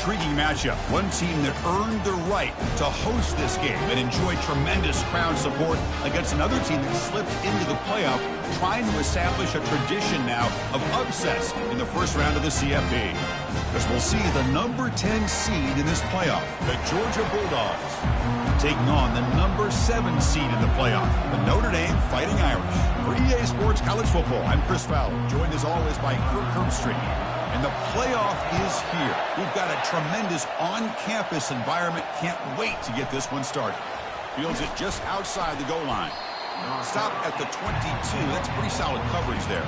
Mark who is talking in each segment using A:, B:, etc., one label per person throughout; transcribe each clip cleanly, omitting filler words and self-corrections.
A: intriguing matchup. One team that earned the right to host this game and enjoyed tremendous crowd support against another team that slipped into the playoff, trying to establish a tradition now of upsets in the first round of the CFP. Because we'll see the number 10 seed in this playoff, the Georgia Bulldogs, taking on the number 7 seed in the playoff, the Notre Dame Fighting Irish. For EA Sports College Football, I'm Chris Fowler, joined as always by Kirk Herbstreit. And the playoff is here. We've got a tremendous on-campus environment. Can't wait to get this one started. Fields it just outside the goal line. Stop at the 22. That's pretty solid coverage there.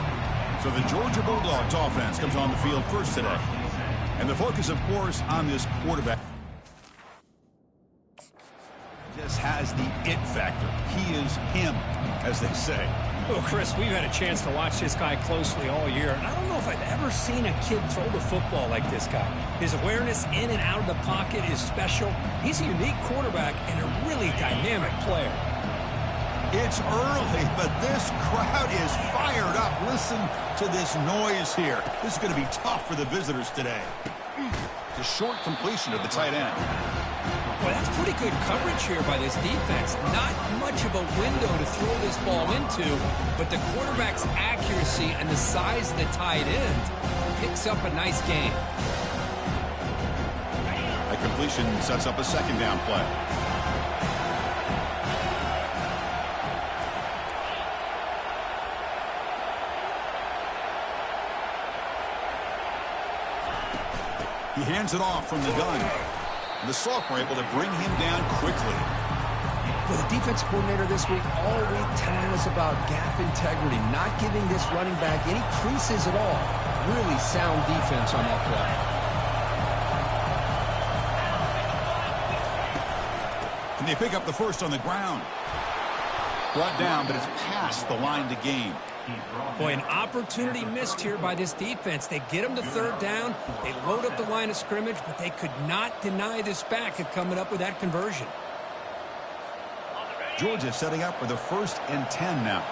A: So the Georgia Bulldogs offense comes on the field first today. And the focus, of course, on this quarterback. Just has the it factor. He is him, as they say.
B: Well, Chris, we've had a chance to watch this guy closely all year, and I don't know if I've ever seen a kid throw the football like this guy. His awareness in and out of the pocket is special. He's a unique quarterback and a really dynamic player.
A: It's early, but this crowd is fired up. Listen to this noise here. This is going to be tough for the visitors today. It's a short completion of the tight end.
B: Well, that's pretty good coverage here by this defense. Not much of a window to throw this ball into, but the quarterback's accuracy and the size of the tight end picks up a nice gain.
A: That completion sets up a second down play. He hands it off from the gun. The sophomore able to bring him down quickly.
C: Well, the defense coordinator this week all week telling us about gap integrity, not giving this running back any creases at all. Really sound defense on that
A: play. Can they pick up the first on the ground? Brought down, but it's past the line to gain.
B: Boy, an opportunity missed here by this defense. They get him to third down. They load up the line of scrimmage, but they could not deny this back of coming up with that conversion.
A: Georgia setting up for the 1st and 10 now.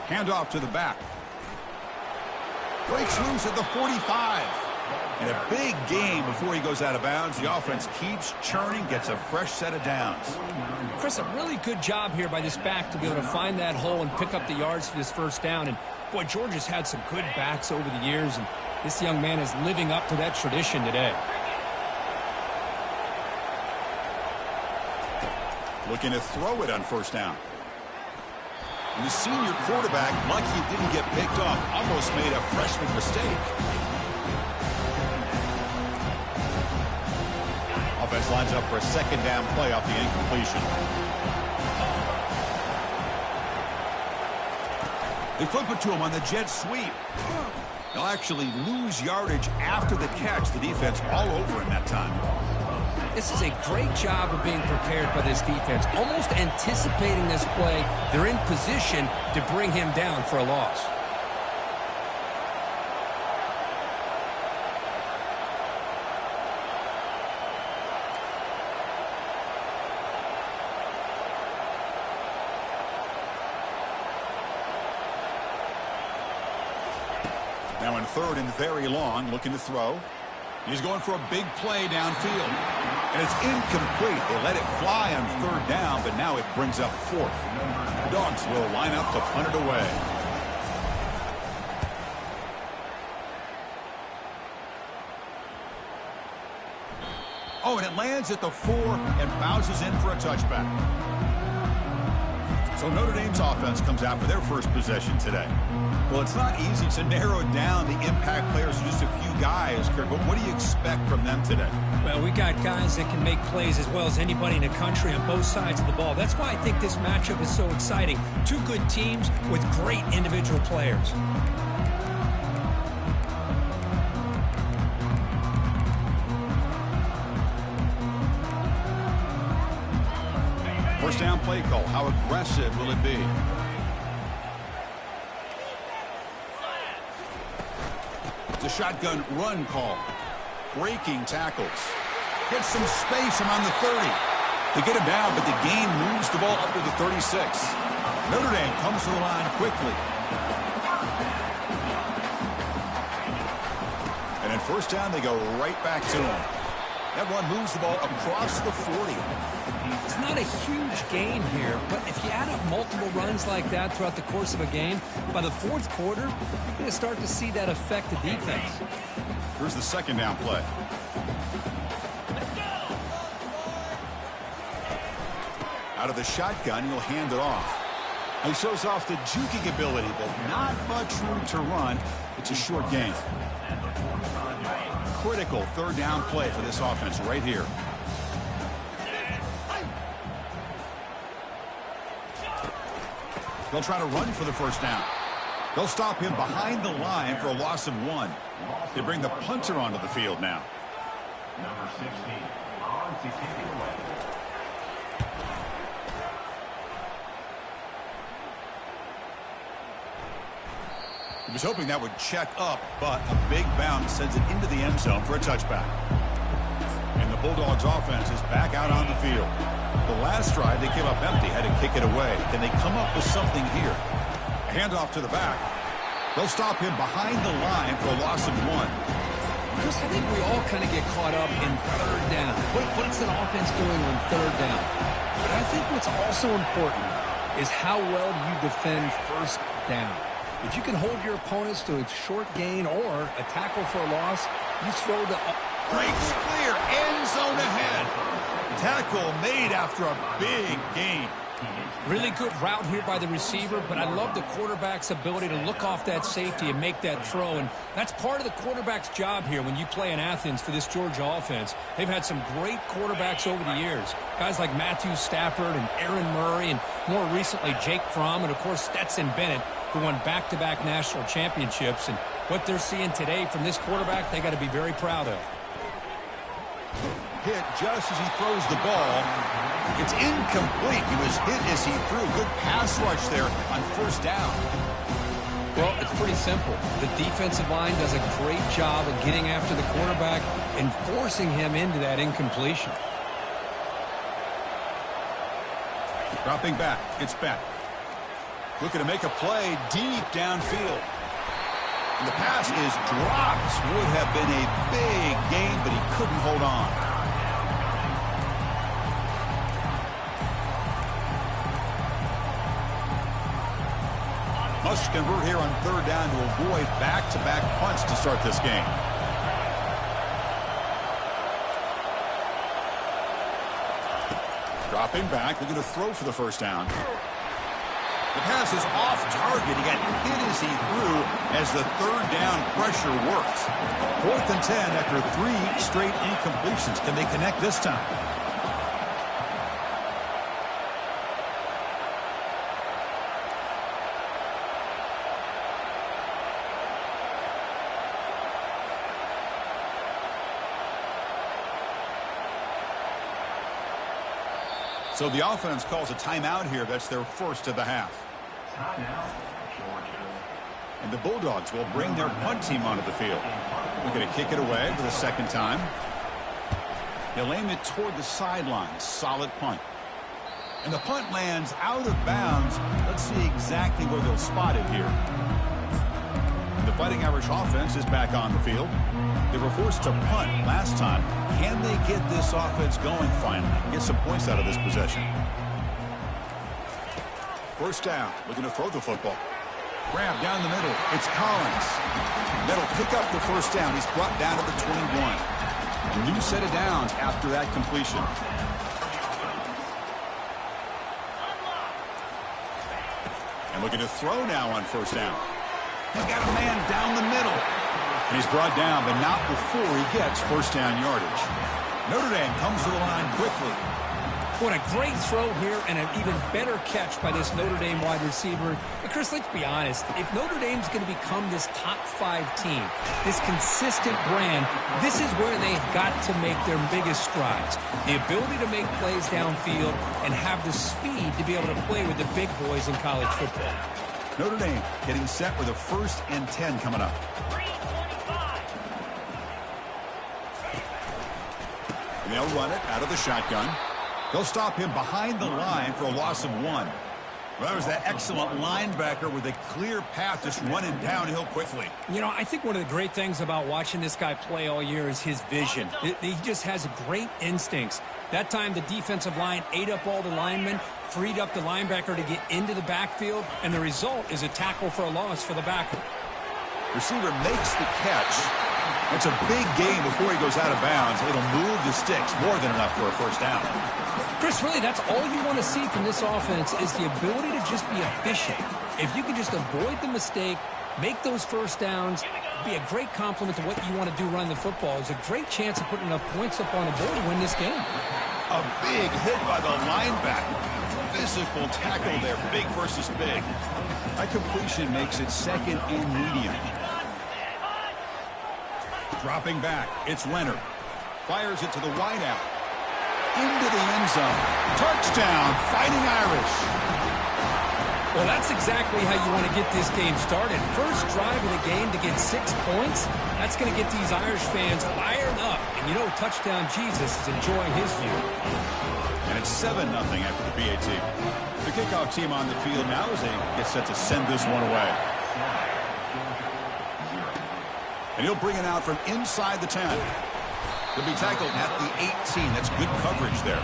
A: Handoff to the back. Breaks loose at the 45. And a big game before he goes out of bounds. The offense keeps churning, gets a fresh set of downs.
B: Chris, a really good job here by this back to be able to find that hole and pick up the yards for this first down. And, boy, Georgia's had some good backs over the years, and this young man is living up to that tradition today.
A: Looking to throw it on first down. And the senior quarterback, lucky it didn't get picked off, almost made a freshman mistake. Offense lines up for a second down play off the incompletion. They flip it to him on the jet sweep. They'll actually lose yardage after the catch. The defense all over him that time.
B: This is a great job of being prepared by this defense. Almost anticipating this play, they're in position to bring him down for a loss.
A: Now in third and very long, looking to throw. He's going for a big play downfield. And it's incomplete. They let it fly on third down, but now it brings up fourth. The Dawgs will line up to punt it away. Oh, and it lands at the 4 and bounces in for a touchback. So Notre Dame's offense comes out for their first possession today. Well, it's not easy to narrow down the impact players to just a few guys, Kirk, but what do you expect from them today?
B: Well, we got guys that can make plays as well as anybody in the country on both sides of the ball. That's why I think this matchup is so exciting. Two good teams with great individual players.
A: First down play call. How aggressive will it be? It's a shotgun run call. Breaking tackles. Gets some space around the 30. They get him down, but the game moves the ball up to the 36. Notre Dame comes to the line quickly. And in first down, they go right back to him. That one moves the ball across the 40.
B: It's not a huge gain here, but if you add up multiple runs like that throughout the course of a game, by the fourth quarter, you're going to start to see that affect the defense.
A: Here's the second down play. Out of the shotgun, he'll hand it off. He shows off the juking ability, but not much room to run. It's a short gain. Critical third down play for this offense right here. They'll try to run for the first down. They'll stop him behind the line for a loss of 1. They bring the punter onto the field now.
D: Number 16, on to kick it away.
A: He was hoping that would check up, but a big bounce sends it into the end zone for a touchback. And the Bulldogs offense is back out on the field. The last drive, they came up empty, had to kick it away. Can they come up with something here? A handoff to the back. They'll stop him behind the line for a loss of 1.
B: Chris, I think we all kind of get caught up in third down. What's an offense doing on third down? But I think what's also important is how well you defend first down. If you can hold your opponents to a short gain or a tackle for a loss, you throw the...
A: Breaks clear, end zone ahead. Tackle made after a big gain.
B: Really good route here by the receiver, but I love the quarterback's ability to look off that safety and make that throw. And that's part of the quarterback's job here when you play in Athens for this Georgia offense. They've had some great quarterbacks over the years. Guys like Matthew Stafford and Aaron Murray and more recently Jake Fromm and, of course, Stetson Bennett, who won back-to-back national championships. And what they're seeing today from this quarterback, they got to be very proud of.
A: Hit just as he throws the ball. It's incomplete. He was hit as he threw. Good pass rush there on first down.
B: Well, it's pretty simple. The defensive line does a great job of getting after the quarterback and forcing him into that incompletion.
A: Dropping back. It's back. Looking to make a play deep downfield. And the pass is dropped. Would have been a big gain, but he couldn't hold on. Must convert here on third down to avoid back-to-back punts to start this game. Dropping back. They're going to throw for the first down. The pass is off target. He got hit as he threw as the third down pressure works. 4th and 10 after 3 straight incompletions. Can they connect this time? So the offense calls a timeout here. That's their first of the half.
D: Timeout, Georgia.
A: And the Bulldogs will bring their punt team onto the field. They're going to kick it away for the second time. They'll aim it toward the sideline. Solid punt. And the punt lands out of bounds. Let's see exactly where they'll spot it here. The Fighting Irish offense is back on the field. They were forced to punt last time. Can they get this offense going finally? Get some points out of this possession. First down. Looking to throw the football. Grab down the middle. It's Collins. That'll pick up the first down. He's brought down to the 21. A new set of downs after that completion. And looking to throw now on first down. He's got a man down the middle. And he's brought down, but not before he gets first down yardage. Notre Dame comes to the line quickly.
B: What a great throw here and an even better catch by this Notre Dame wide receiver. But Chris, let's be honest. If Notre Dame's going to become this top 5 team, this consistent brand, this is where they've got to make their biggest strides. The ability to make plays downfield and have the speed to be able to play with the big boys in college football.
A: Notre Dame getting set with a 1st and 10 coming up. And they'll run it out of the shotgun. They'll stop him behind the line for a loss of 1. Well, that was that excellent linebacker with a clear path just running downhill quickly.
B: You know, I think one of the great things about watching this guy play all year is his vision. He just has great instincts. That time, the defensive line ate up all the linemen, freed up the linebacker to get into the backfield, and the result is a tackle for a loss for the backer.
A: Receiver makes the catch. That's a big gain before he goes out of bounds. It'll move the sticks, more than enough for a first down.
B: Chris, really, that's all you want to see from this offense is the ability to just be efficient. If you can just avoid the mistake, make those first downs, be a great compliment to what you want to do running the football. It's a great chance of putting enough points up on the board to win this game.
A: A big hit by the linebacker. Physical tackle there, big versus big. That completion makes it second and medium. Dropping back, it's Leonard. Fires it to the wideout. Into the end zone. Touchdown, Fighting Irish.
B: Well, that's exactly how you want to get this game started. First drive of the game to get 6 points. That's going to get these Irish fans fired up. And you know, Touchdown Jesus is enjoying his view.
A: And it's 7-0 after the PAT. The kickoff team on the field now as they get set to send this one away. And he'll bring it out from inside the 10. He'll be tackled at the 18. That's good coverage there.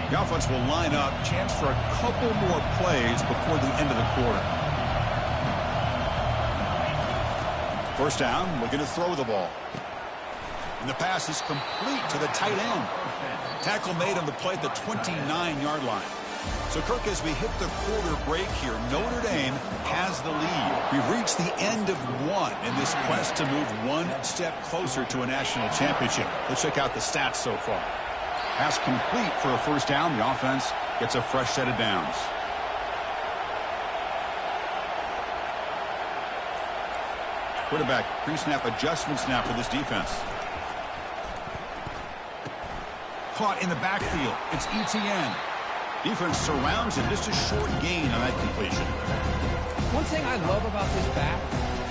A: The offense will line up. Chance for a couple more plays before the end of the quarter. First down, looking to throw the ball. And the pass is complete to the tight end. Tackle made on the play at the 29-yard line. So, Kirk, as we hit the quarter break here, Notre Dame has the lead. We've reached the end of one in this quest to move one step closer to a national championship. Let's check out the stats so far. Pass complete for a first down. The offense gets a fresh set of downs. Quarterback pre-snap adjustments now for this defense. Caught in the backfield. It's ETN. Defense surrounds him. Just a short gain on that completion.
B: One thing I love about this back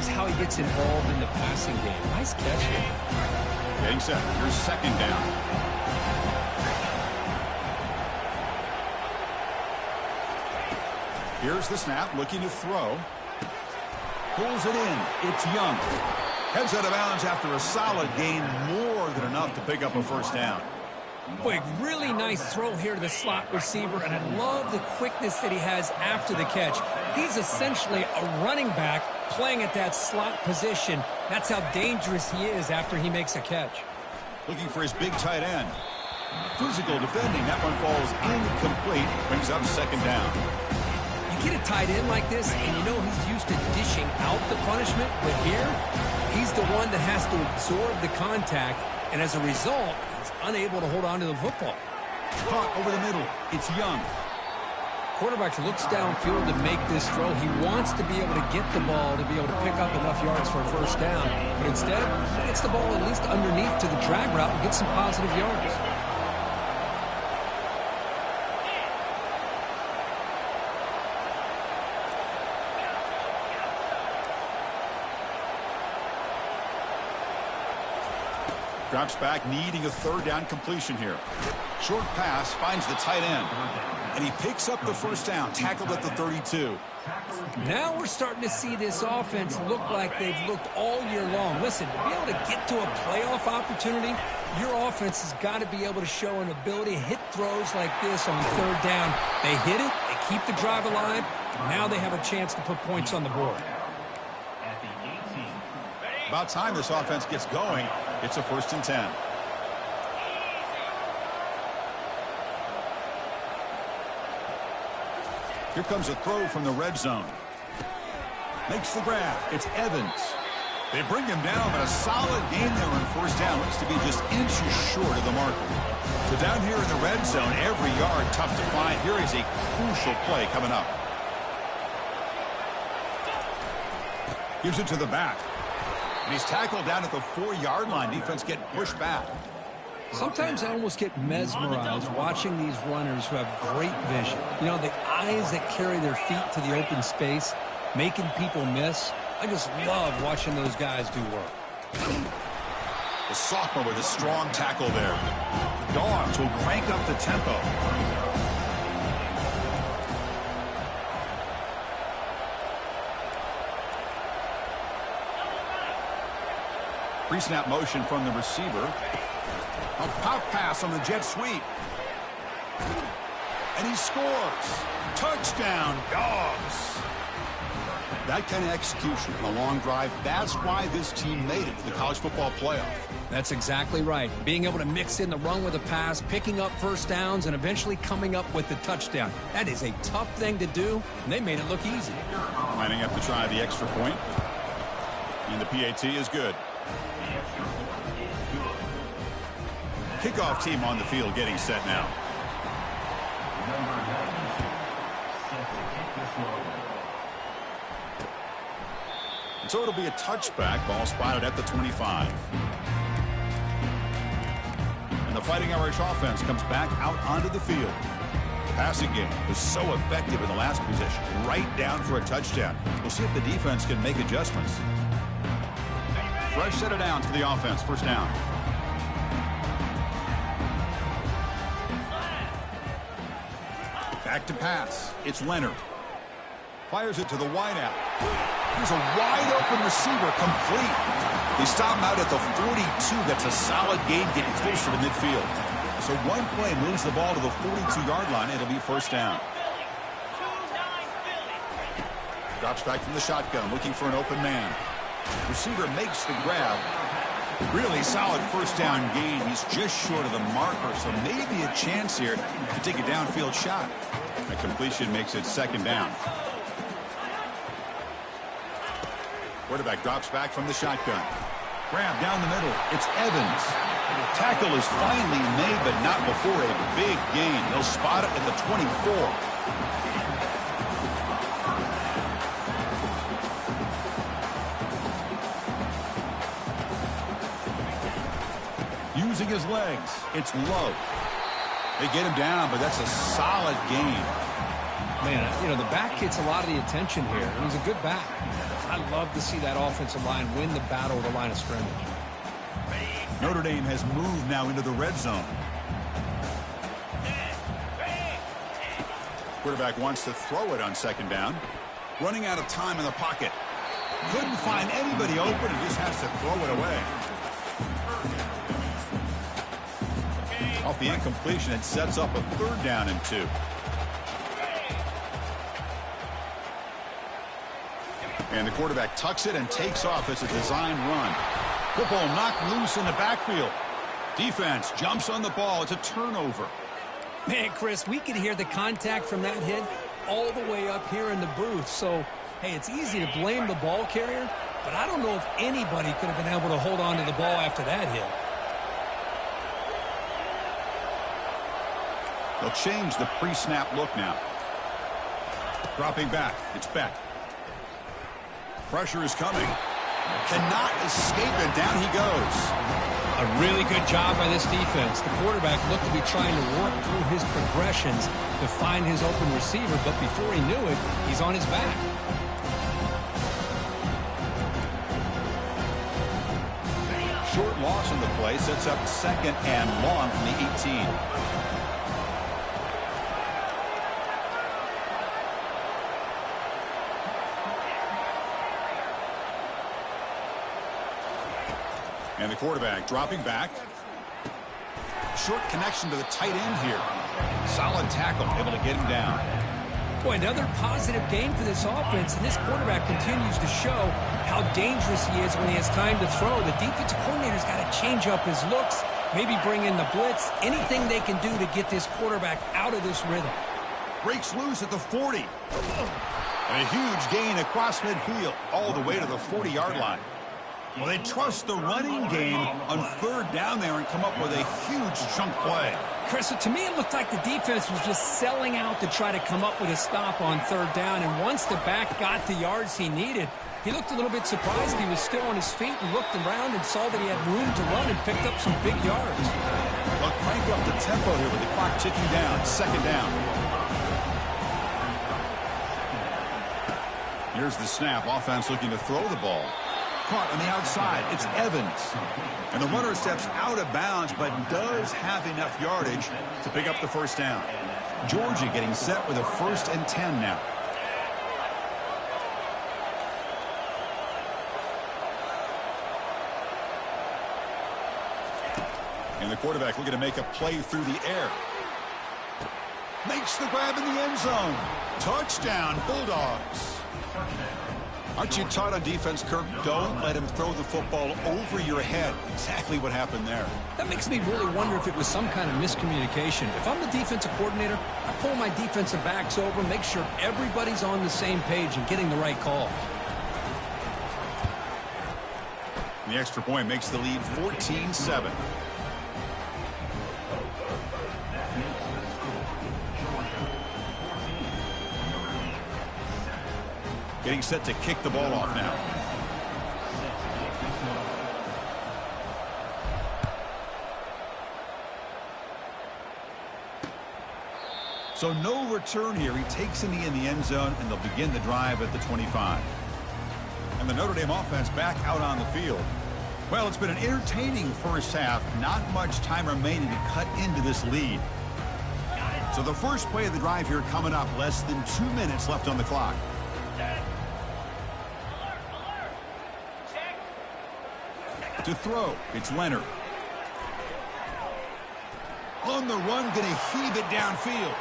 B: is how he gets involved in the passing game. Nice catch here.
A: Getting set. Here's second down. Here's the snap, looking to throw. Pulls it in. It's Young. Heads out of bounds after a solid gain, more than enough to pick up a first down.
B: Boy, really nice throw here to the slot receiver, and I love the quickness that he has after the catch. He's essentially a running back playing at that slot position. That's how dangerous he is after he makes a catch.
A: Looking for his big tight end. Physical defending. That one falls incomplete. Brings up second down.
B: You get a tight end like this, and you know he's used to dishing out the punishment, but here, he's the one that has to absorb the contact, and as a result, he's unable to hold on to the football.
A: Caught over the middle. It's Young.
B: Quarterback looks downfield to make this throw. He wants to be able to get the ball to be able to pick up enough yards for a first down, but instead, he gets the ball at least underneath to the drag route and gets some positive yards.
A: Drops back, needing a third down completion here. Short pass, finds the tight end. And he picks up the first down, tackled at the 32.
B: Now we're starting to see this offense look like they've looked all year long. Listen, to be able to get to a playoff opportunity, your offense has got to be able to show an ability to hit throws like this on third down. They hit it, they keep the drive alive, and now they have a chance to put points on the board.
A: About time this offense gets going. It's a 1st and 10. Here comes a throw from the red zone. Makes the grab. It's Evans. They bring him down, but a solid gain there on first down. Looks to be just inches short of the marker. So down here in the red zone, every yard tough to find. Here is a crucial play coming up. Gives it to the back. And he's tackled down at the 4-yard line. Defense getting pushed back.
B: Sometimes I almost get mesmerized watching these runners who have great vision. You know, the eyes that carry their feet to the open space, making people miss. I just love watching those guys do work.
A: The sophomore with a strong tackle there. Dawgs will crank up the tempo. Pre-snap motion from the receiver. A pop pass on the jet sweep. And he scores. Touchdown, Dawgs. That kind of execution on a long drive, that's why this team made it to the college football playoff.
C: That's exactly right. Being able to mix in the run with a pass, picking up first downs, and eventually coming up with the touchdown. That is a tough thing to do, and they made it look easy.
A: Lining up to try the extra point. And the PAT is good. Kickoff team on the field getting set now. And so it'll be a touchback. Ball spotted at the 25. And the Fighting Irish offense comes back out onto the field. The passing game was so effective in the last possession, right down for a touchdown. We'll see if the defense can make adjustments. Fresh set of downs for the offense. First down. Back to pass. It's Leonard. Fires it to the wideout. Here's a wide-open receiver, complete. They stop him out at the 42. That's a solid gain, getting closer to midfield. So one play moves the ball to the 42-yard line. It'll be first down. Drops back from the shotgun, looking for an open man. Receiver makes the grab. Really solid first down gain. He's just short of the marker, so maybe a chance here to take a downfield shot. A completion makes it second down. Quarterback drops back from the shotgun. Grab down the middle. It's Evans. Tackle is finally made, but not before a big gain. They'll spot it at the 24. Using his legs. It's low. They get him down, but that's a solid gain.
C: Man, you know, the back gets a lot of the attention here. And he's a good back. I love to see that offensive line win the battle of the line of scrimmage.
A: Notre Dame has moved now into the red zone. Quarterback wants to throw it on second down. Running out of time in the pocket. Couldn't find anybody open and just has to throw it away. Off the incompletion, it sets up a third down and 2. And the quarterback tucks it and takes off. It's a design run. Football knocked loose in the backfield. Defense jumps on the ball. It's a turnover.
B: Man, Chris, we could hear the contact from that hit all the way up here in the booth. So, hey, it's easy to blame the ball carrier, but I don't know if anybody could have been able to hold on to the ball after that hit.
A: They'll change the pre-snap look now. Dropping back. It's Beck. Pressure is coming. Cannot escape it. Down he goes.
B: A really good job by this defense. The quarterback looked to be trying to work through his progressions to find his open receiver, but before he knew it, he's on his back.
A: Short loss on the play sets up second and long from the 18. And the quarterback dropping back. Short connection to the tight end here. Solid tackle, able to get him down.
B: Boy, another positive game for this offense, and this quarterback continues to show how dangerous he is when he has time to throw. The defensive coordinator's got to change up his looks, maybe bring in the blitz, anything they can do to get this quarterback out of this rhythm.
A: Breaks loose at the 40. And a huge gain across midfield, all the way to the 40-yard line. Well, they trust the running game on third down there and come up with a huge chunk play.
B: Chris, to me it looked like the defense was just selling out to try to come up with a stop on third down, and once the back got the yards he needed, he looked a little bit surprised. He was still on his feet and looked around and saw that he had room to run and picked up some big yards.
A: They'll crank up the tempo here with the clock ticking down. Second down. Here's the snap. Offense looking to throw the ball. Caught on the outside. It's Evans. And the runner steps out of bounds, but does have enough yardage to pick up the first down. Georgia getting set with a 1st and 10 now. And the quarterback looking to make a play through the air. Makes the grab in the end zone. Touchdown, Bulldogs. Aren't you taught on defense, Kirk? Don't let him throw the football over your head. Exactly what happened there.
B: That makes me really wonder if it was some kind of miscommunication. If I'm the defensive coordinator, I pull my defensive backs over, make sure everybody's on the same page and getting the right call.
A: The extra point makes the lead 14-7. Getting set to kick the ball off now. So no return here. He takes a knee in the end zone, and they'll begin the drive at the 25. And the Notre Dame offense back out on the field. Well, it's been an entertaining first half. Not much time remaining to cut into this lead. So the first play of the drive here coming up. Less than 2 minutes left on the clock. To throw, it's Leonard. On the run, going to heave it downfield.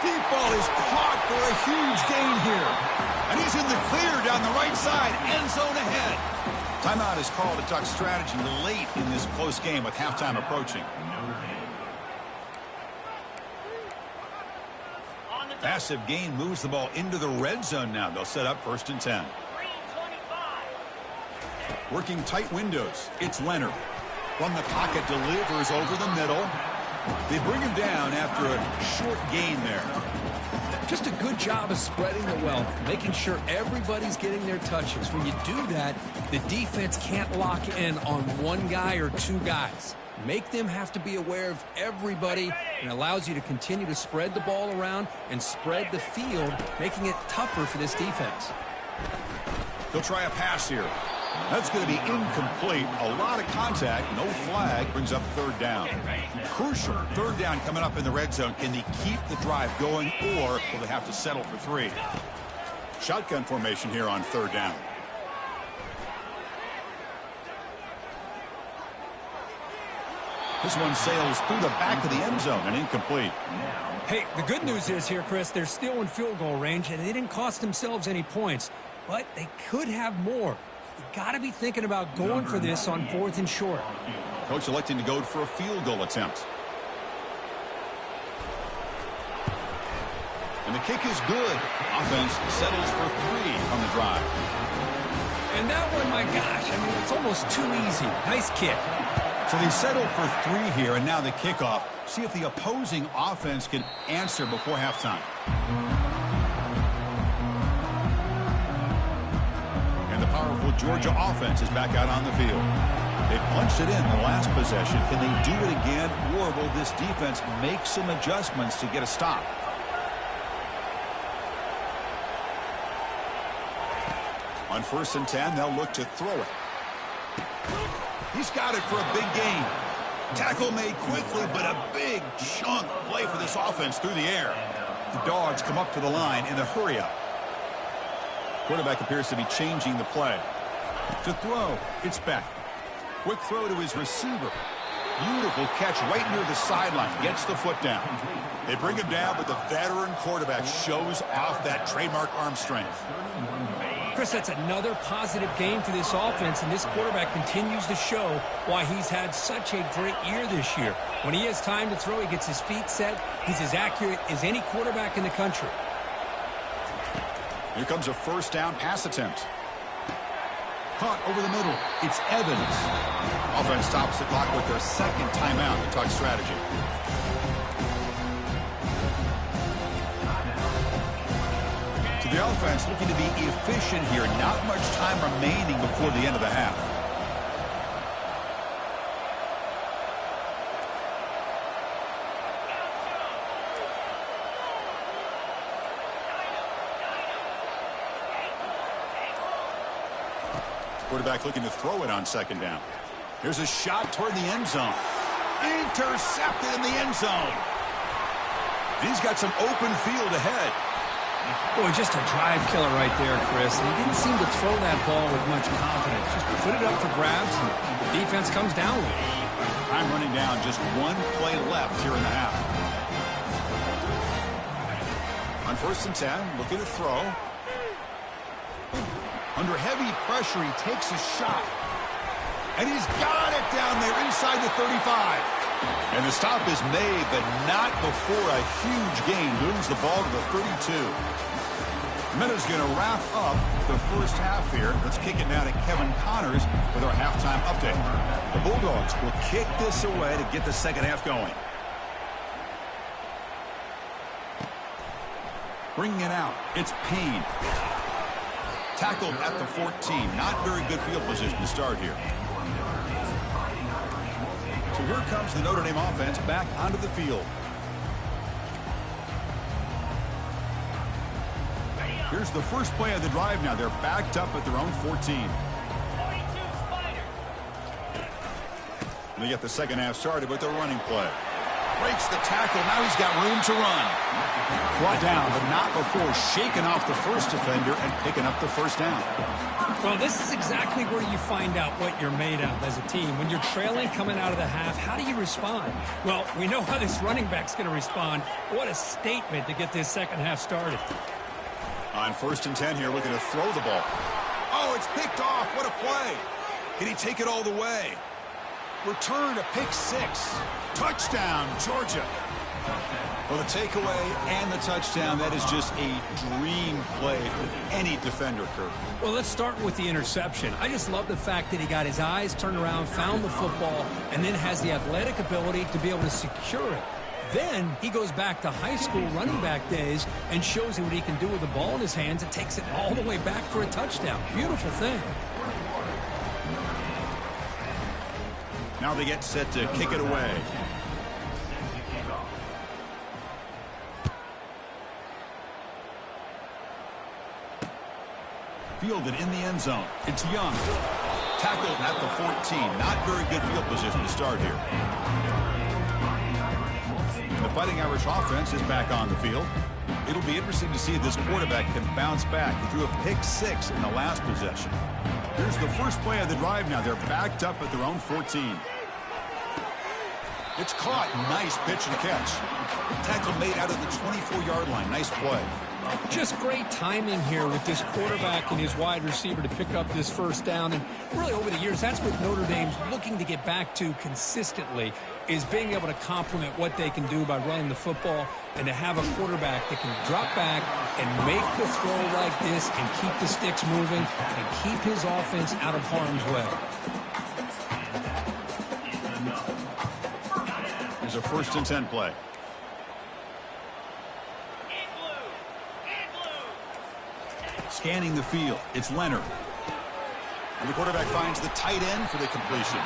A: Deep ball is caught for a huge gain here. And he's in the clear down the right side, end zone ahead. Timeout is called to Dawgs strategy late in this close game with halftime approaching. Massive gain moves the ball into the red zone now. They'll set up 1st and 10. Working tight windows. It's Leonard. From the pocket, delivers over the middle. They bring him down after a short gain there.
B: Just a good job of spreading the wealth, making sure everybody's getting their touches. When you do that, the defense can't lock in on one guy or two guys. Make them have to be aware of everybody, and allows you to continue to spread the ball around and spread the field, making it tougher for this defense.
A: They'll try a pass here. That's going to be incomplete. A lot of contact. No flag. Brings up 3rd down. Crucial 3rd down coming up in the red zone. Can they keep the drive going, or will they have to settle for 3? Shotgun formation here on 3rd down. This one sails through the back of the end zone and incomplete.
B: Hey, the good news is here, Chris, they're still in field goal range, and they didn't cost themselves any points, but they could have more. You got to be thinking about going for this on 4th and short.
A: Coach electing to go for a field goal attempt. And the kick is good. Offense settles for 3 on the drive.
B: And that one, my gosh, I mean, it's almost too easy. Nice kick.
A: So they settle for 3 here, and now the kickoff. See if the opposing offense can answer before halftime. And the powerful Georgia offense is back out on the field. They punched it in the last possession. Can they do it again, or will this defense make some adjustments to get a stop? On 1st and 10, they'll look to throw it. He's got it for a big gain. Tackle made quickly, but a big chunk play for this offense through the air. The Dawgs come up to the line in the hurry-up. Quarterback appears to be changing the play. To throw, it's Beck. Quick throw to his receiver. Beautiful catch right near the sideline. Gets the foot down. They bring him down, but the veteran quarterback shows off that trademark arm strength.
B: Chris, that's another positive game for this offense, and this quarterback continues to show why he's had such a great year this year. When he has time to throw, he gets his feet set. He's as accurate as any quarterback in the country.
A: Here comes a 1st down pass attempt. Caught over the middle. It's Evans. Offense stops the clock with their 2nd timeout to Dawgs strategy. So the offense looking to be efficient here. Not much time remaining before the end of the half. Quarterback looking to throw it on second down. Here's a shot toward the end zone. Intercepted in the end zone. He's got some open field ahead.
B: Boy, just a drive killer right there, Chris. And he didn't seem to throw that ball with much confidence. Just put it up for grabs, and the defense comes down with it.
A: Time running down, just one play left here in the half. On 1st and 10, looking to throw. Under heavy pressure, he takes a shot. And he's got it down there inside the 35. And the stop is made, but not before a huge gain. Moves the ball to the 32. Minutes going to wrap up the first half here. Let's kick it now to Kevin Connors with our halftime update. The Bulldogs will kick this away to get the second half going. Bringing it out, it's Payne. Tackled at the 14. Not very good field position to start here. So here comes the Notre Dame offense back onto the field. Here's the first play of the drive now. They're backed up at their own 14. And they get the second half started with their running play. Breaks the tackle. Now he's got room to run. Brought down, but not before shaking off the first defender and picking up the first down.
B: Well, this is exactly where you find out what you're made of as a team. When you're trailing coming out of the half, how do you respond? Well, we know how this running back's going to respond. What a statement to get this second half started.
A: On 1st and 10 here, looking to throw the ball. Oh, it's picked off. What a play. Can he take it all the way? Return to pick 6. Touchdown, Georgia. Well, the takeaway and the touchdown, that is just a dream play for any defender, Kirk.
B: Well, let's start with the interception. I just love the fact that he got his eyes turned around, found the football, and then has the athletic ability to be able to secure it. Then he goes back to high school running back days and shows you what he can do with the ball in his hands and takes it all the way back for a touchdown. Beautiful thing.
A: Now they get set to kick it away. Fielded in the end zone. It's Young. Tackled at the 14. Not very good field position to start here. The Fighting Irish offense is back on the field. It'll be interesting to see if this quarterback can bounce back. He threw a pick 6 in the last possession. Here's the first play of the drive now. They're backed up at their own 14. It's caught. Nice pitch and catch. Tackle made out of the 24-yard line. Nice play.
B: Just great timing here with this quarterback and his wide receiver to pick up this first down. And really over the years, that's what Notre Dame's looking to get back to consistently, is being able to complement what they can do by running the football and to have a quarterback that can drop back and make the throw like this and keep the sticks moving and keep his offense out of harm's way.
A: Here's a 1st and 10 play. Scanning the field, it's Leonard. And the quarterback finds the tight end for the completion.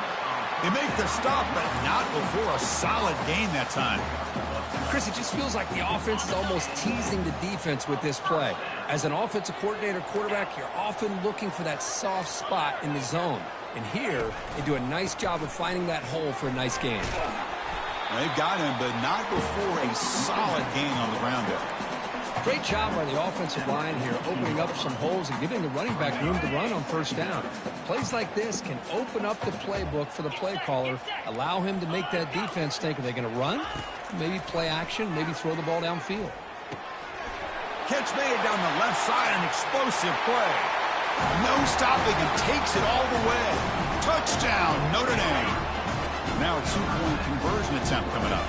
A: They make the stop, but not before a solid gain that time.
B: Chris, it just feels like the offense is almost teasing the defense with this play. As an offensive coordinator quarterback, you're often looking for that soft spot in the zone. And here, they do a nice job of finding that hole for a nice gain.
A: They've got him, but not before a solid gain on the ground there.
B: Great job by the offensive line here, opening up some holes and giving the running back room to run on first down. Plays like this can open up the playbook for the play caller, allow him to make that defense think, are they going to run? Maybe play action, maybe throw the ball downfield.
A: Catch made down the left side, an explosive play. No stopping and takes it all the way. Touchdown, Notre Dame. Now a 2-point conversion attempt coming up.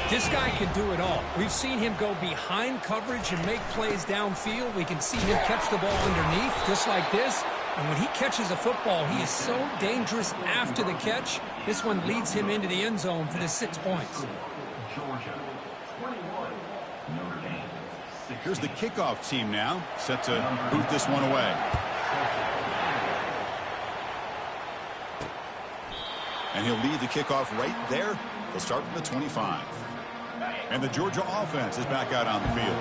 B: This guy can do it all. We've seen him go behind coverage and make plays downfield. We can see him catch the ball underneath, just like this. And when he catches a football, he is so dangerous after the catch. This one leads him into the end zone for the 6 points.
D: Georgia, 21. Notre Dame, 6.
A: Here's the kickoff team now, set to boot this one away. And he'll lead the kickoff right there. They'll start from the 25. And the Georgia offense is back out on the field.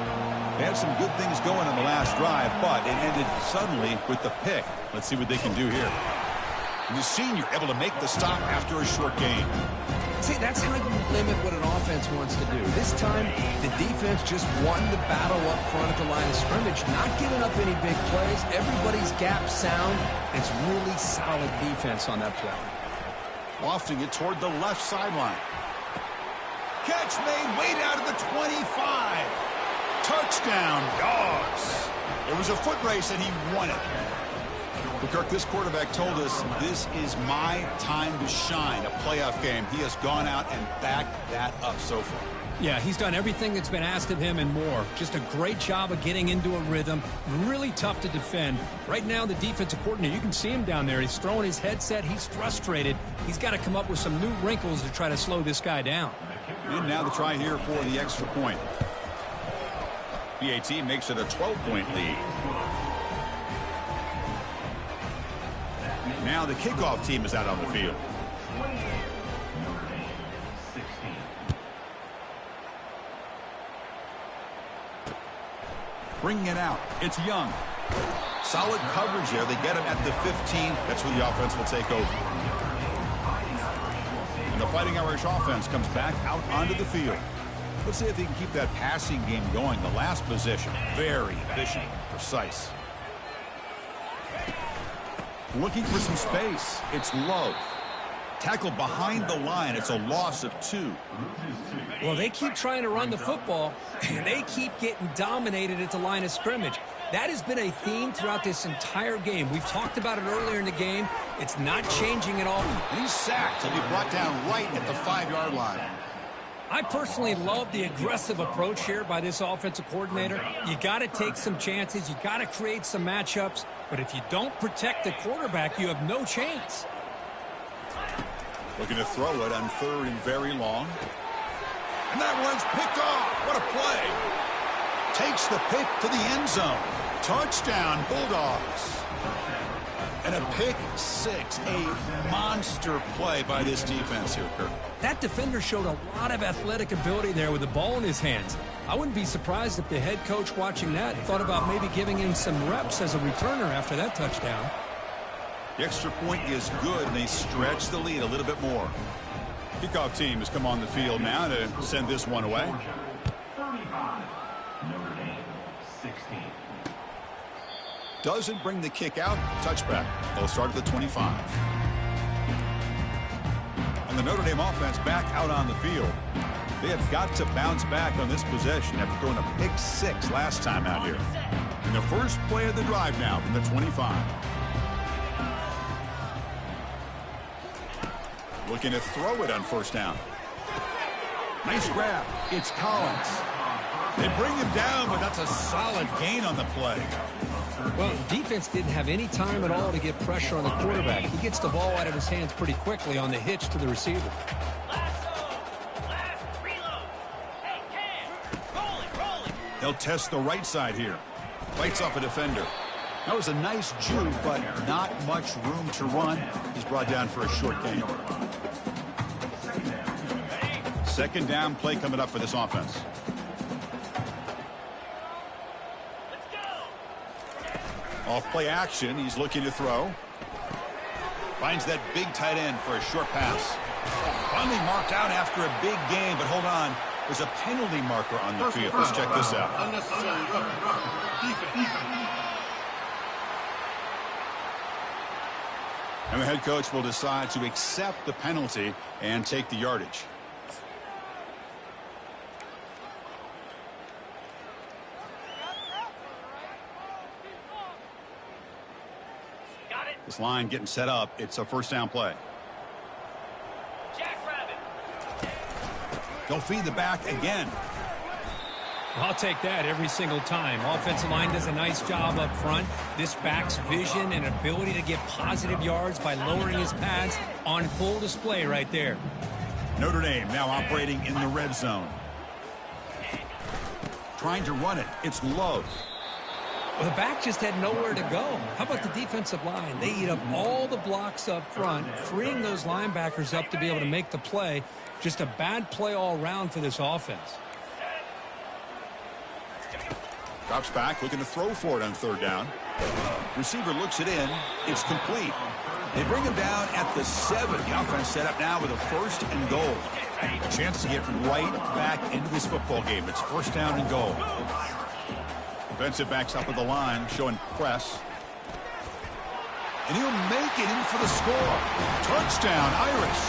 A: They had some good things going on the last drive, but it ended suddenly with the pick. Let's see what they can do here. And the senior able to make the stop after a short gain.
C: See, that's how you limit what an offense wants to do. This time, the defense just won the battle up front at the line of scrimmage, not giving up any big plays. Everybody's gap sound. It's really solid defense on that play.
A: Lofting it toward the left sideline. Catch made way down to the 25. Touchdown, Dawgs. It was a foot race, and he won it. Well, Kirk, this quarterback told us this is my time to shine, a playoff game. He has gone out and backed that up so far.
B: Yeah, he's done everything that's been asked of him and more. Just a great job of getting into a rhythm. Really tough to defend. Right now, the defensive coordinator, you can see him down there. He's throwing his headset. He's frustrated. He's got to come up with some new wrinkles to try to slow this guy down.
A: And now the try here for the extra point. PAT makes it a 12-point lead. Now the kickoff team is out on the field. Bringing it out. It's Young. Solid coverage there. They get him at the 15. That's where the offense will take over. And the Fighting Irish offense comes back out onto the field. Let's see if they can keep that passing game going. The last possession, very efficient, precise. Looking for some space. It's Love. Tackled behind the line. It's a loss of 2.
B: Well, they keep trying to run the football, and they keep getting dominated at the line of scrimmage. That has been a theme throughout this entire game. We've talked about it earlier in the game. It's not changing at all.
A: He's sacked. He'll be brought down right at the 5-yard line.
B: I personally love the aggressive approach here by this offensive coordinator. You got to take some chances. You got to create some matchups. But if you don't protect the quarterback, you have no chance.
A: Looking to throw it on 3rd and very long. And that one's picked off. What a play. Takes the pick to the end zone. Touchdown, Bulldogs. And a pick 6. A monster play by this defense here, Kirk.
B: That defender showed a lot of athletic ability there with the ball in his hands. I wouldn't be surprised if the head coach watching that thought about maybe giving him some reps as a returner after that touchdown.
A: The extra point is good, and they stretch the lead a little bit more. Kickoff team has come on the field now to send this one away.
D: 35, Notre Dame, 16.
A: Doesn't bring the kick out. Touchback. They'll start at the 25. And the Notre Dame offense back out on the field. They have got to bounce back on this possession after throwing a pick 6 last time out here. And the first play of the drive now from the 25. Looking to throw it on 1st down. Nice grab. It's Collins. They bring him down, but that's a solid gain on the play.
B: Well, defense didn't have any time at all to get pressure on the quarterback. He gets the ball out of his hands pretty quickly on the hitch to the receiver.
A: They'll test the right side here. Fights off a defender. That was a nice juke, but not much room to run. He's brought down for a short gain. 2nd down play coming up for this offense. Off play action. He's looking to throw. Finds that big tight end for a short pass. Finally marked out after a big gain, but hold on. There's a penalty marker on the field. Let's check this out. And the head coach will decide to accept the penalty and take the yardage. This line getting set up. It's a 1st down play. They'll feed the back again.
B: I'll take that every single time. Offensive line does a nice job up front. This back's vision and ability to get positive yards by lowering his pads on full display right there.
A: Notre Dame now operating in the red zone. Trying to run it. It's Love.
B: Well, the back just had nowhere to go. How about the defensive line? They eat up all the blocks up front, freeing those linebackers up to be able to make the play. Just a bad play all around for this offense.
A: Drops back, looking to throw for it on third down. Receiver looks it in. It's complete. They bring him down at the 7. The offense set up now with a 1st and goal. A chance to get right back into this football game. It's 1st down and goal. Defensive backs up at the line, showing press. And he'll make it in for the score. Touchdown, Irish.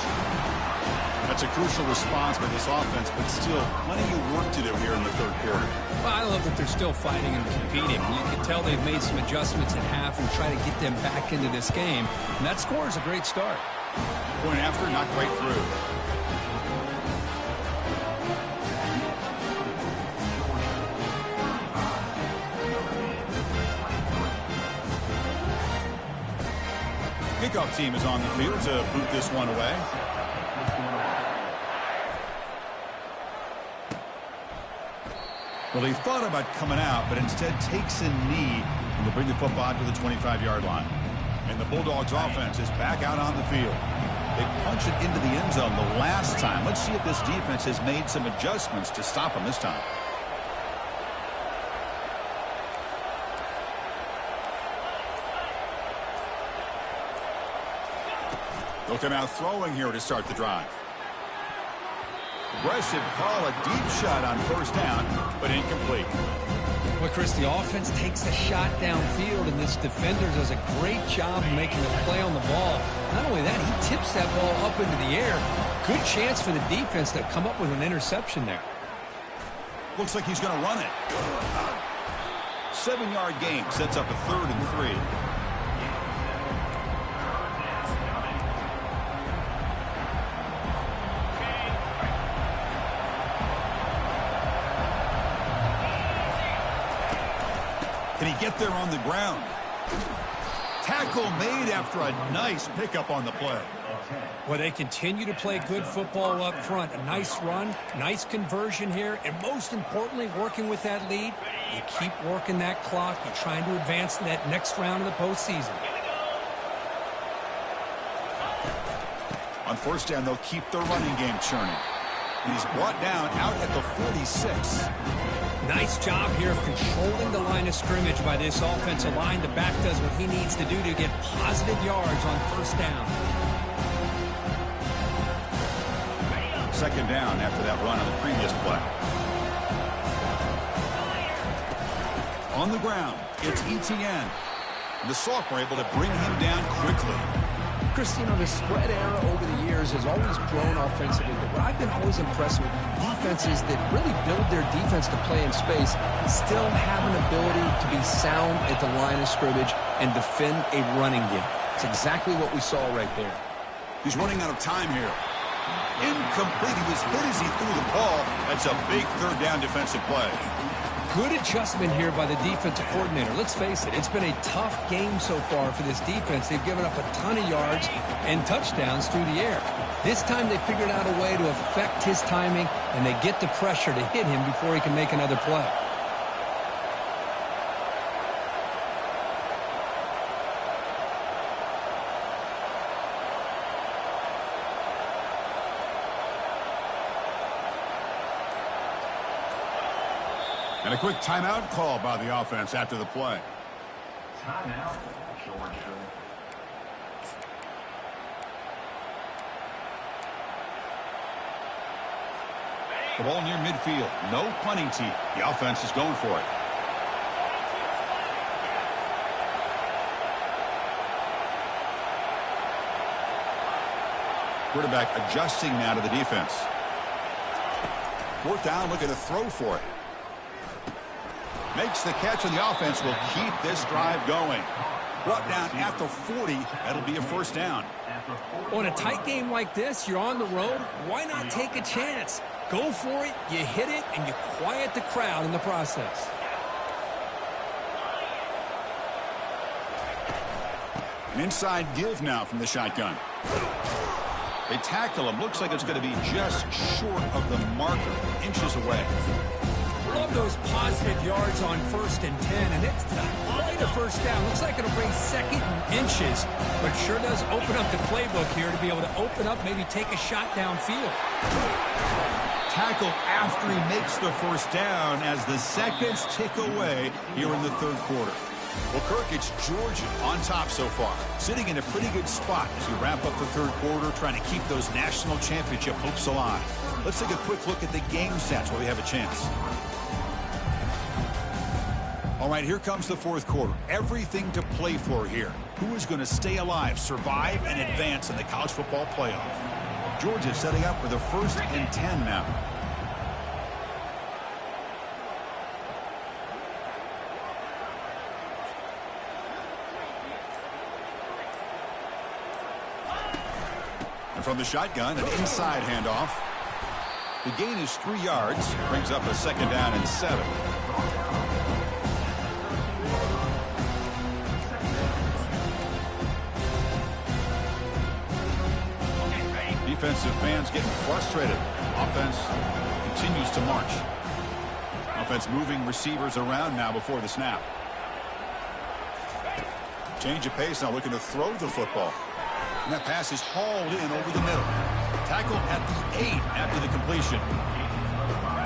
A: That's a crucial response by this offense, but still plenty of work to do here in the 3rd quarter.
B: Well, I love that they're still fighting and competing. You can tell they've made some adjustments at half and try to get them back into this game. And that score is a great start.
A: Point after, not quite through. Kickoff team is on the field to boot this one away. Well, he thought about coming out, but instead takes a knee and will bring the football to the 25-yard line. And the Bulldogs offense is back out on the field. They punched it into the end zone the last time. Let's see if this defense has made some adjustments to stop them this time. Looking out throwing here to start the drive. Aggressive call, a deep shot on 1st down, but incomplete.
B: Well, Chris, the offense takes a shot downfield, and this defender does a great job of making the play on the ball. Not only that, he tips that ball up into the air. Good chance for the defense to come up with an interception there.
A: Looks like he's going to run it. 7-yard gain sets up a 3rd and 3. Can he get there on the ground? Tackle made after a nice pickup on the play.
B: Well, they continue to play good football up front. A nice run, nice conversion here, and most importantly, working with that lead, you keep working that clock. You're trying to advance to that next round of the postseason.
A: On 1st down, they'll keep their running game churning. And he's brought down out at the 46.
B: Nice job here of controlling the line of scrimmage by this offensive line. The back does what he needs to do to get positive yards on 1st down.
A: 2nd down after that run on the previous play. On the ground, it's ETN. The Sock were able to bring him down quickly.
C: Chris, you know, the spread era over the years has always grown offensively, but what I've been always impressed with defenses that really build their defense to play in space still have an ability to be sound at the line of scrimmage and defend a running game. It's exactly what we saw right there.
A: He's running out of time here. Incomplete. He was hit as he threw the ball. That's a big 3rd down defensive play.
B: Good adjustment here by the defensive coordinator. Let's face it, it's been a tough game so far for this defense. They've given up a ton of yards and touchdowns through the air. This time they figured out a way to affect his timing, and they get the pressure to hit him before he can make another play.
A: And a quick timeout call by the offense after the play.
D: Timeout, Georgia.
A: The ball near midfield. No punting team. The offense is going for it. Quarterback adjusting now to the defense. 4th down, looking to throw for it. Makes the catch, and the offense will keep this drive going. Brought down at the 40. That'll be a 1st down.
B: On a tight game like this, you're on the road. Why not take a chance? Go for it, you hit it, and you quiet the crowd in the process.
A: An inside give now from the shotgun. They tackle him. Looks like it's going to be just short of the marker, inches away.
B: love those positive yards on 1st and 10, and it's quite a first down. Looks like it'll bring 2nd and inches, but sure does open up the playbook here to be able to open up, maybe take a shot downfield.
A: Tackle after he makes the first down as the seconds tick away here in the 3rd quarter. Well, Kirk, it's Georgia on top so far, sitting in a pretty good spot as we wrap up the 3rd quarter, trying to keep those national championship hopes alive. Let's take a quick look at the game stats while we have a chance. All right, here comes the 4th quarter. Everything to play for here. Who is going to stay alive, survive, and advance in the college football playoff? Georgia setting up for the 1st and 10 now. And from the shotgun, an inside handoff. The gain is 3 yards, brings up a 2nd down and 7. Defensive fans getting frustrated. Offense continues to march. Offense moving receivers around now before the snap. Change of pace now, looking to throw the football. And that pass is hauled in over the middle. Tackle at the 8 after the completion.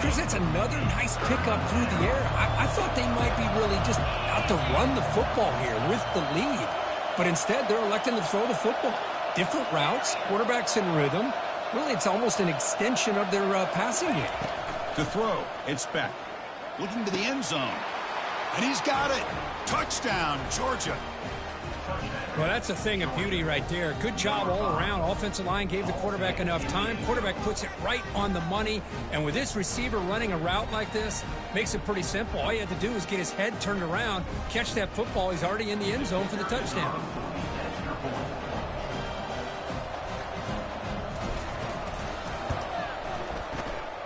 B: Chris, that's another nice pickup through the air. I thought they might be really just out to run the football here with the lead. But instead, they're electing to throw the football. Different routes, quarterbacks in rhythm. Really, it's almost an extension of their passing game.
A: To throw, it's Beck. Looking to the end zone. And he's got it. Touchdown, Georgia.
B: Well, that's a thing of beauty right there. Good job all around. Offensive line gave the quarterback enough time. Quarterback puts it right on the money. And with this receiver running a route like this, makes it pretty simple. All you have to do is get his head turned around, catch that football. He's already in the end zone for the touchdown.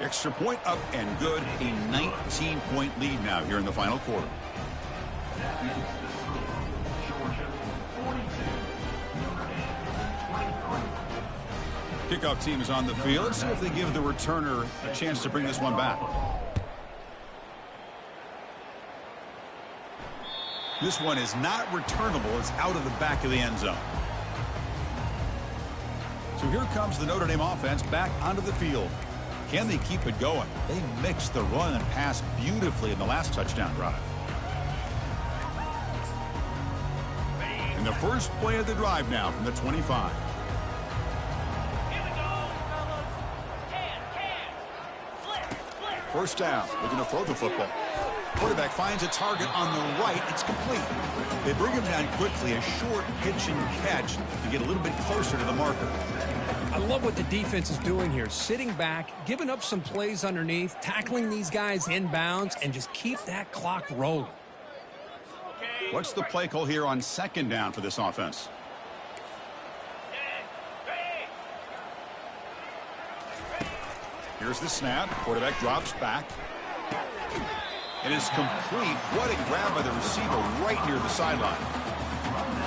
A: Extra point up and good. A 19-point lead now here in the final quarter. Kickoff team is on the field. Let's see if they give the returner a chance to bring this one back. This one is not returnable. It's out of the back of the end zone. So here comes the Notre Dame offense back onto the field. Can they keep it going? They mixed the run and pass beautifully in the last touchdown drive. And the first play of the drive now from the 25. First down, looking to throw the football. Quarterback finds a target on the right. It's complete. They bring him down quickly, a short pitch and catch to get a little bit closer to the marker.
B: I love what the defense is doing here. Sitting back, giving up some plays underneath, tackling these guys inbounds, and just keep that clock rolling.
A: What's the play call here on 2nd down for this offense? Here's the snap. Quarterback drops back. It is complete. What a grab by the receiver right near the sideline.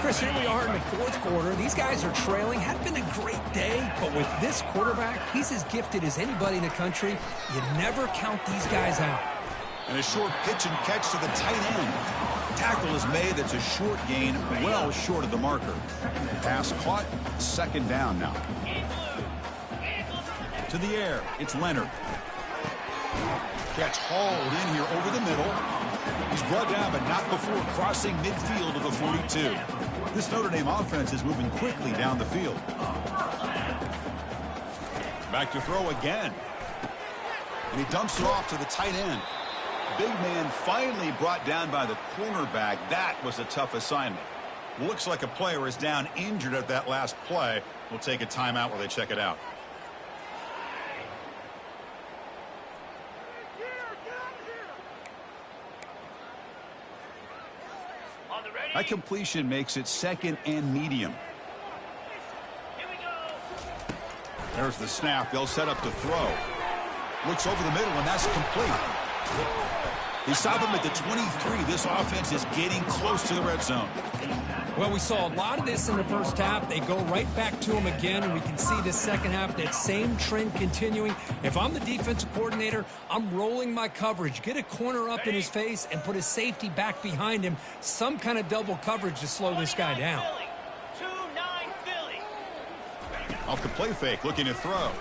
B: Chris, here we are in the 4th quarter. These guys are trailing. Had been a great day, but with this quarterback, he's as gifted as anybody in the country. You never count these guys out.
A: And a short pitch and catch to the tight end. Tackle is made. That's a short gain, well short of the marker. Pass caught. 2nd down now. To the air, it's Leonard. Catch hauled in here over the middle. He's brought down, but not before crossing midfield to the 42. This Notre Dame offense is moving quickly down the field. Back to throw again. And he dumps it off to the tight end. Big man finally brought down by the cornerback. That was a tough assignment. Looks like a player is down injured at that last play. We'll take a timeout while they check it out. That completion makes it 2nd and medium. There's the snap. They'll set up to throw. Looks over the middle, and that's complete. They stop him at the 23. This offense is getting close to the red zone.
B: Well, we saw a lot of this in the first half. They go right back to him again, and we can see the second half, that same trend continuing. If I'm the defensive coordinator, I'm rolling my coverage. Get a corner up in his face and put his safety back behind him. Some kind of double coverage to slow this guy down.
A: Off the play fake, looking to throw.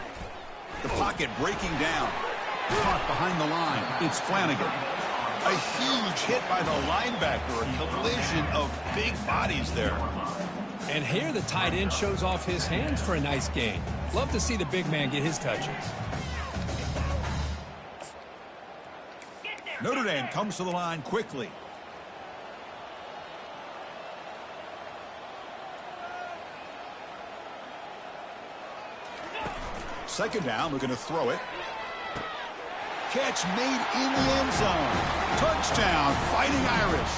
A: The pocket breaking down. Caught behind the line. It's Flanagan. A huge hit by the linebacker. A collision of big bodies there.
B: And here the tight end shows off his hands for a nice gain. Love to see the big man get his touches.
A: Notre Dame comes to the line quickly. Second down, looking to throw it. Catch made in the end zone. Touchdown, Fighting Irish.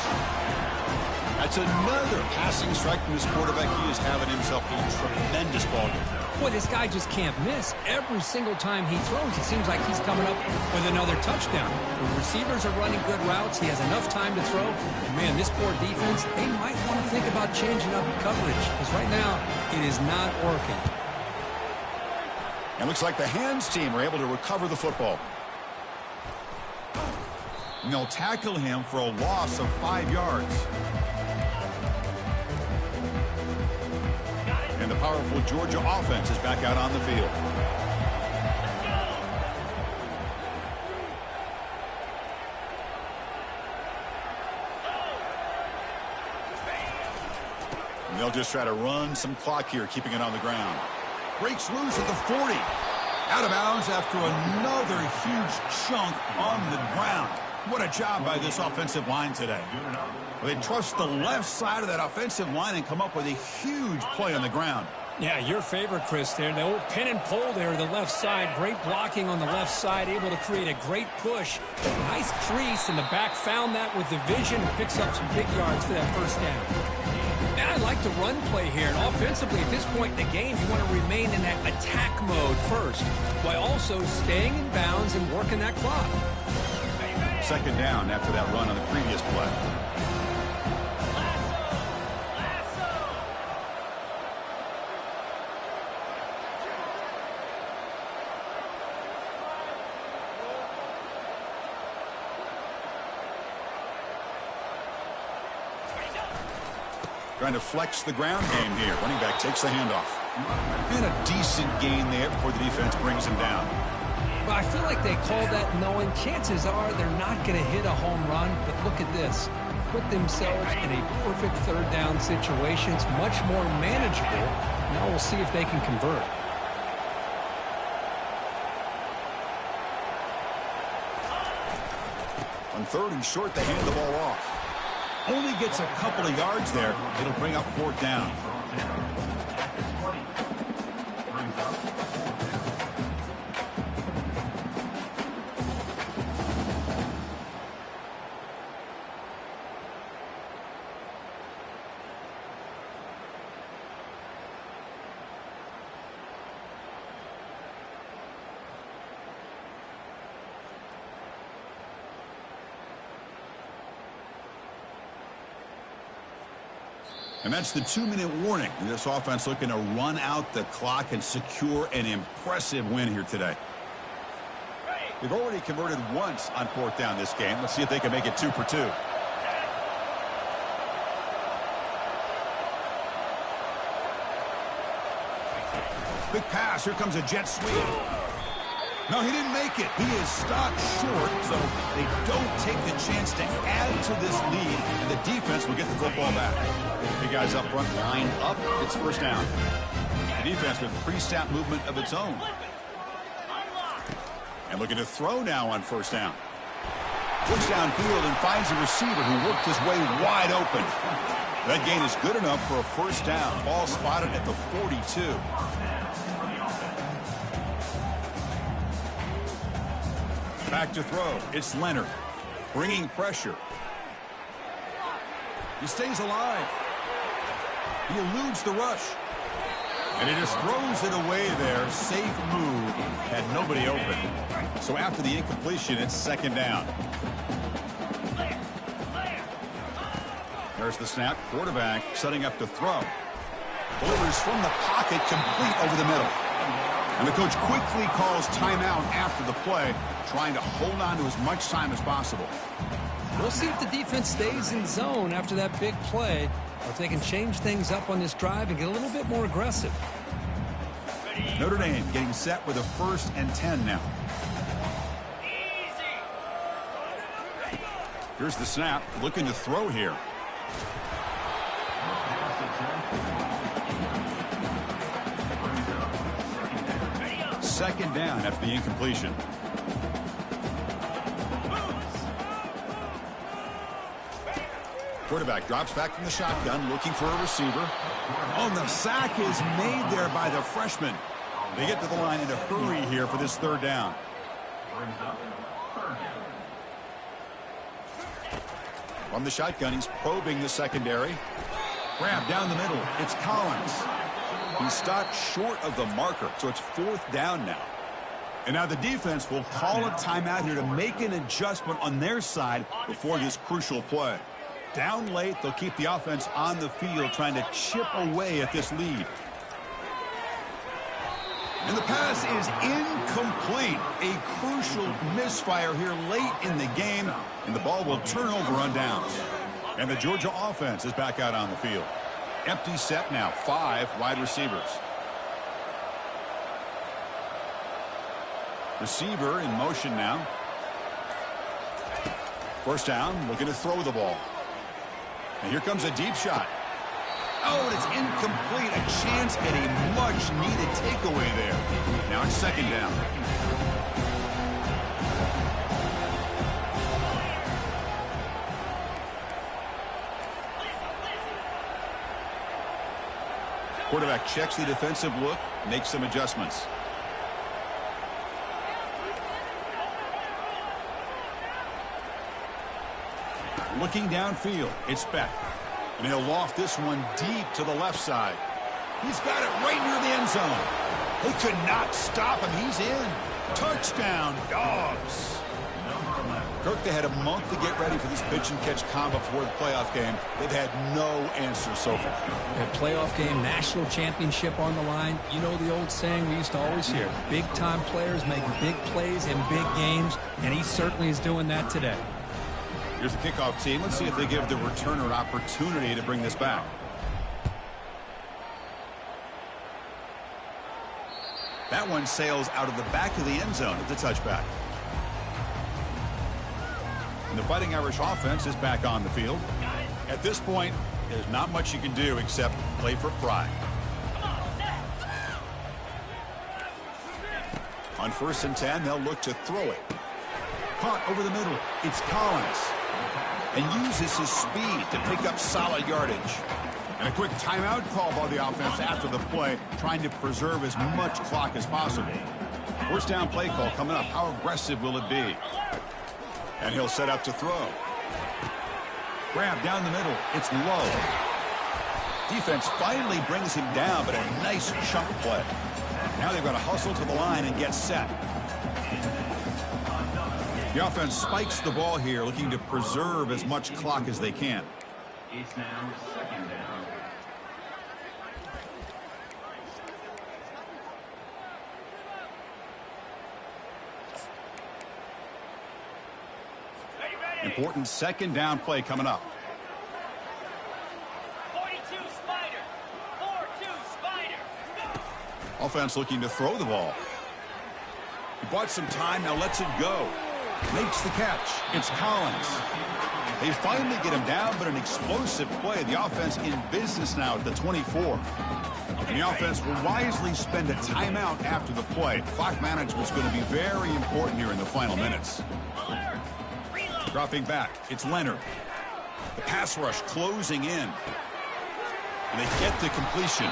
A: That's another passing strike from this quarterback. He is having himself a tremendous ballgame.
B: Boy, this guy just can't miss. Every single time he throws, it seems like he's coming up with another touchdown. The receivers are running good routes. He has enough time to throw. And, man, this poor defense, they might want to think about changing up coverage, because right now it is not working.
A: And looks like the hands team are able to recover the football. And they'll tackle him for a loss of 5 yards. And the powerful Georgia offense is back out on the field. And they'll just try to run some clock here, keeping it on the ground. Breaks loose at the 40. Out of bounds after another huge chunk on the ground. What a job by this offensive line today. They trust the left side of that offensive line and come up with a huge play on the ground.
B: Yeah, your favorite, Chris, there. The old pin and pull there, the left side. Great blocking on the left side, able to create a great push. Nice crease in the back, found that with the vision, and picks up some big yards for that first down. And I like the run play here. And offensively, at this point in the game, you want to remain in that attack mode first, while also staying in bounds and working that clock.
A: Second down after that run on the previous play. Trying to flex the ground game here. Running back takes the handoff. And a decent gain there before the defense brings him down.
B: Well, I feel like they call that knowing chances are they're not going to hit a home run. But look at this. Put themselves in a perfect third down situation. It's much more manageable. Now we'll see if they can convert.
A: On third and short, they hand the ball off. Only gets a couple of yards there. It'll bring up fourth down. And that's the 2-minute warning. This offense looking to run out the clock and secure an impressive win here today. They've already converted once on fourth down this game. Let's see if they can make it 2 for 2. Big pass. Here comes a jet sweep. No, he didn't make it. He is stopped short, so they don't take the chance to add to this lead, and the defense will get the football back. The guys up front line up. It's first down. The defense with pre-snap movement of its own. And looking to throw now on first down. Looks downfield and finds a receiver who worked his way wide open. That gain is good enough for a first down. Ball spotted at the 42. Back to throw. It's Leonard. Bringing pressure. He stays alive. He eludes the rush. And he just throws it away there. Safe move. Had nobody open. So after the incompletion, it's second down. There's the snap. Quarterback setting up to throw. Delivers from the pocket, complete over the middle. And the coach quickly calls timeout after the play, trying to hold on to as much time as possible.
B: We'll see if the defense stays in zone after that big play, or if they can change things up on this drive and get a little bit more aggressive.
A: Notre Dame getting set with a 1st and 10 now. Here's the snap, looking to throw here. Second down after the incompletion. Quarterback drops back from the shotgun, looking for a receiver. Oh, the sack is made there by the freshman. They get to the line in a hurry here for this 3rd down. From the shotgun, he's probing the secondary. Grab down the middle. It's Collins. He stopped short of the marker, so it's 4th down now. And now the defense will call a timeout here to make an adjustment on their side before this crucial play. Down late, they'll keep the offense on the field trying to chip away at this lead. And the pass is incomplete. A crucial misfire here late in the game, and the ball will turn over on downs. And the Georgia offense is back out on the field. Empty set now, 5 wide receivers. Receiver in motion now. 1st down, looking to throw the ball. And here comes a deep shot. Oh, and it's incomplete. A chance at a much-needed takeaway there. Now it's 2nd down. Quarterback checks the defensive look, makes some adjustments. Looking downfield, it's Beck. And he'll loft this one deep to the left side. He's got it right near the end zone. They could not stop him. He's in. Touchdown, Dawgs. Kirk, they had a month to get ready for this pitch and catch combo before the playoff game. They've had no answer so far.
B: A playoff game, national championship on the line. You know the old saying we used to always hear. Big-time players make big plays in big games, and he certainly is doing that today.
A: Here's the kickoff team. Let's see if they give the returner an opportunity to bring this back. That one sails out of the back of the end zone at the touchback. And the Fighting Irish offense is back on the field. At this point, there's not much you can do except play for pride. On 1st and 10, they'll look to throw it. Caught over the middle. It's Collins. And uses his speed to pick up solid yardage. And a quick timeout call by the offense after the play, trying to preserve as much clock as possible. 1st down play call coming up. How aggressive will it be? And he'll set up to throw. Grab down the middle. It's low. Defense finally brings him down, but a nice chunk play. Now they've got to hustle to the line and get set. The offense spikes the ball here, looking to preserve as much clock as they can.
D: It's now 2nd down.
A: Important 2nd down play coming up.
E: 42 Spider. 4-2 Spider.
A: Offense looking to throw the ball. He bought some time, now lets it go. Makes the catch. It's Collins. They finally get him down, but an explosive play. The offense in business now at the 24. And the offense will wisely spend a timeout after the play. Clock management is going to be very important here in the final minutes. Dropping back, it's Leonard. The pass rush closing in. And they get the completion.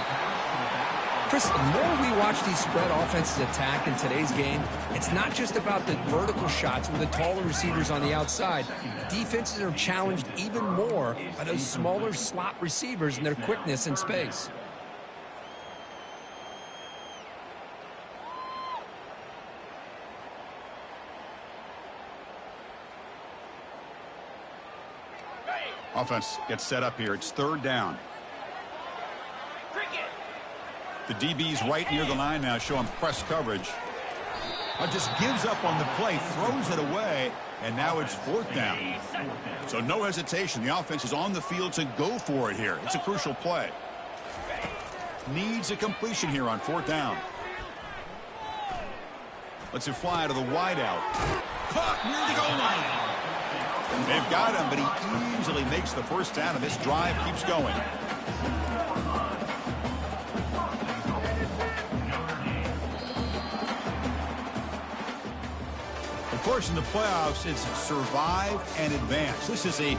B: Chris, the more we watch these spread offenses attack in today's game, it's not just about the vertical shots with the taller receivers on the outside. Defenses are challenged even more by those smaller slot receivers and their quickness in space.
A: Offense gets set up here. It's third down. The DB's right near the line now, showing press coverage. Just gives up on the play, throws it away, and now it's fourth down. So no hesitation. The offense is on the field to go for it here. It's a crucial play. Needs a completion here on fourth down. Lets it fly to the wideout. Caught near the goal line. They've got him, but he easily makes the first down, and this drive keeps going. Of course, in the playoffs, it's survive and advance. This is a